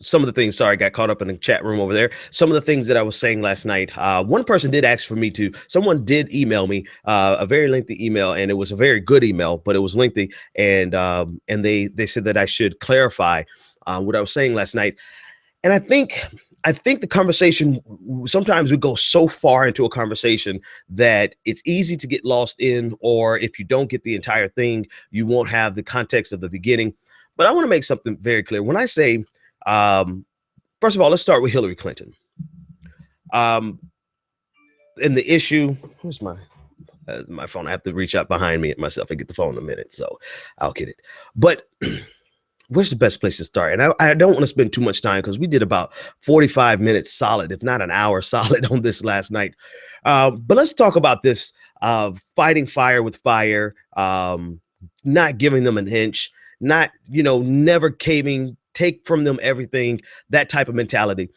some of the things, sorry, I got caught up in the chat room over there. Some of the things that I was saying last night. One person did ask for me to, someone did email me a very lengthy email, and it was a very good email, but it was lengthy. And they said that I should clarify what I was saying last night. And I think the conversation, sometimes we go so far into a conversation that it's easy to get lost in, or if you don't get the entire thing, you won't have the context of the beginning. But I want to make something very clear. When I say, um, first of all, let's start with Hillary Clinton. Um, and the issue, where's my phone? I have to reach out behind me at myself and get the phone in a minute, so I'll get it. But where's the best place to start? And I don't want to spend too much time because we did about 45 minutes solid, if not an hour solid, on this last night. But let's talk about this fighting fire with fire, not giving them an inch, not, never caving, take from them everything, that type of mentality.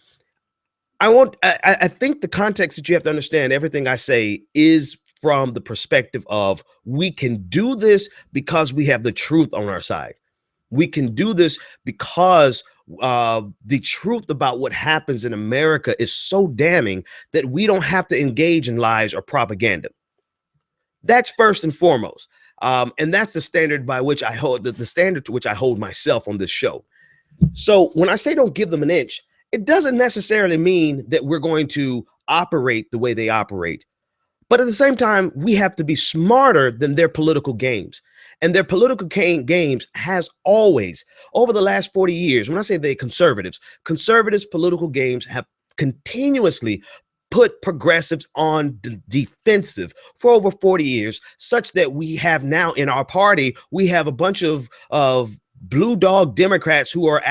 I think the context that you have to understand everything I say is from the perspective of we can do this because we have the truth on our side. We can do this because the truth about what happens in America is so damning that we don't have to engage in lies or propaganda. That's first and foremost. And that's the standard by which I hold, the standard to which I hold myself on this show. So when I say don't give them an inch, it doesn't necessarily mean that we're going to operate the way they operate. But at the same time, we have to be smarter than their political games. And their political games has always, over the last 40 years, when I say they conservatives political games have continuously put progressives on defensive for over 40 years, such that we have now in our party, we have a bunch of blue dog Democrats who are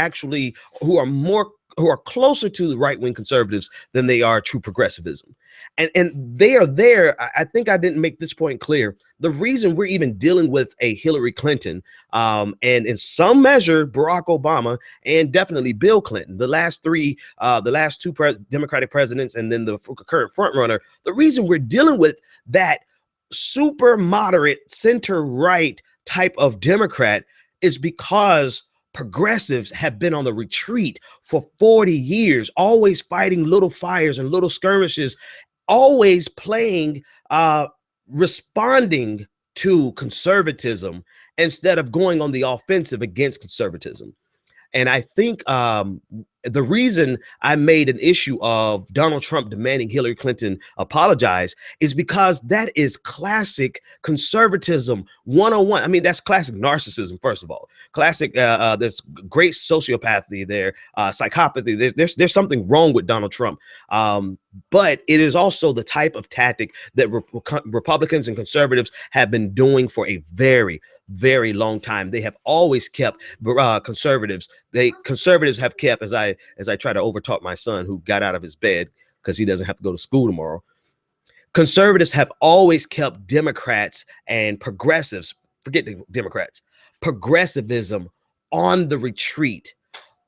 closer to the right-wing conservatives than they are true progressivism. And they are there. I think I didn't make this point clear. The reason we're even dealing with a Hillary Clinton, and in some measure, Barack Obama, and definitely Bill Clinton, the last two Democratic presidents, and then the current front runner, the reason we're dealing with that super moderate center-right type of Democrat is because progressives have been on the retreat for 40 years, always fighting little fires and little skirmishes, always responding to conservatism instead of going on the offensive against conservatism. And I think the reason I made an issue of Donald Trump demanding Hillary Clinton apologize is because that is classic conservatism 101. I mean, that's classic narcissism, first of all. Classic, there's great sociopathy there, psychopathy. There's something wrong with Donald Trump. But it is also the type of tactic that Republicans and conservatives have been doing for a very, very long time. They have always kept conservatives have kept, as I try to overtalk my son who got out of his bed because he doesn't have to go to school tomorrow. Conservatives have always kept Democrats and progressives, forget the Democrats, progressivism on the retreat,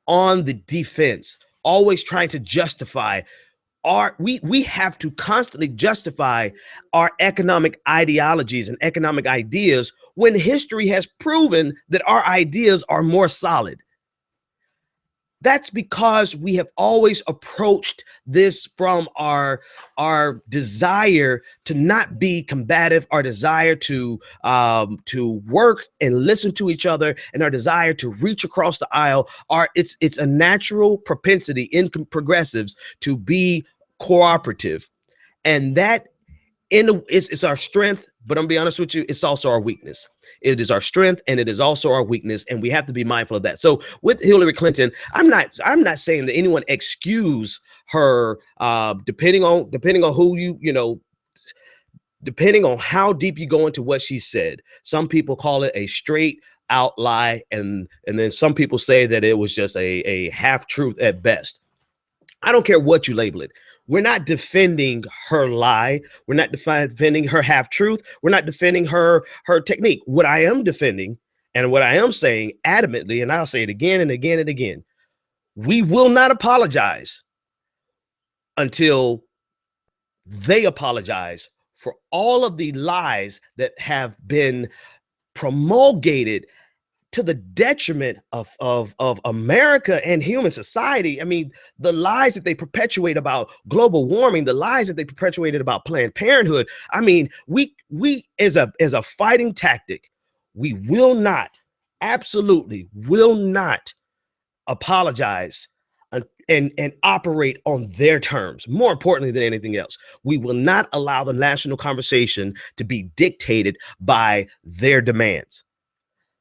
on the defense, always trying to justify we have to constantly justify our economic ideologies and economic ideas when history has proven that our ideas are more solid. That's because we have always approached this from our desire to not be combative, our desire to work and listen to each other, and our desire to reach across the aisle. It's a natural propensity in progressives to be cooperative, and that it's our strength. But I'm gonna be honest with you, it's also our weakness. It is our strength and it is also our weakness, and we have to be mindful of that. So with Hillary Clinton, I'm not saying that anyone excuse her, depending on who depending on how deep you go into what she said. Some people call it a straight out lie, and then some people say that it was just a half truth at best. I don't care what you label it. We're not defending her lie. We're not defending her half truth. We're not defending her technique. What I am defending, and what I am saying adamantly, and I'll say it again and again and again, we will not apologize until they apologize for all of the lies that have been promulgated to the detriment of America and human society. I mean, the lies that they perpetuate about global warming, the lies that they perpetuated about Planned Parenthood. I mean, we as a fighting tactic, we will not, absolutely will not apologize and operate on their terms. More importantly than anything else, we will not allow the national conversation to be dictated by their demands.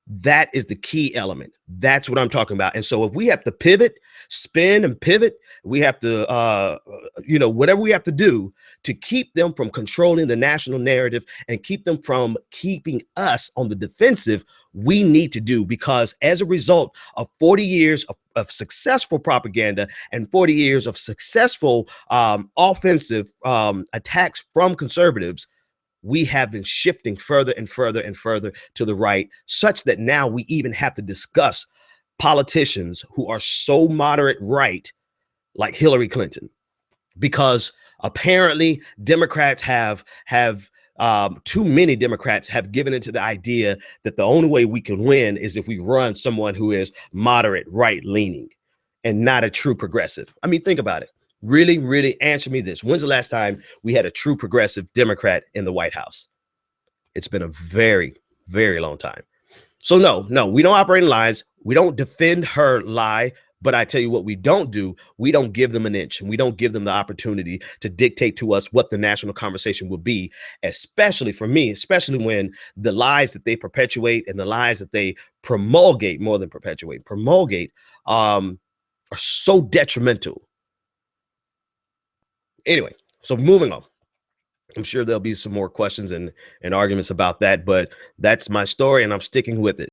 That is the key element. That's what I'm talking about. And so if we have to pivot, spin and pivot, we have to, whatever we have to do to keep them from controlling the national narrative and keep them from keeping us on the defensive, we need to do, because as a result of 40 years of successful propaganda and 40 years of successful offensive attacks from conservatives, we have been shifting further and further and further to the right, such that now we even have to discuss politicians who are so moderate right, like Hillary Clinton, because apparently Democrats have too many Democrats have given into the idea that the only way we can win is if we run someone who is moderate right leaning and not a true progressive. I mean, think about it. Really, really answer me this. When's the last time we had a true progressive Democrat in the White House? It's been a very, very long time. So no, we don't operate in lies. We don't defend her lie. But I tell you what we don't do. We don't give them an inch, and we don't give them the opportunity to dictate to us what the national conversation will be, especially for me, especially when the lies that they perpetuate and the lies that they promulgate, more than perpetuate, promulgate, are so detrimental. Anyway, so moving on. I'm sure there'll be some more questions and arguments about that, but that's my story and I'm sticking with it.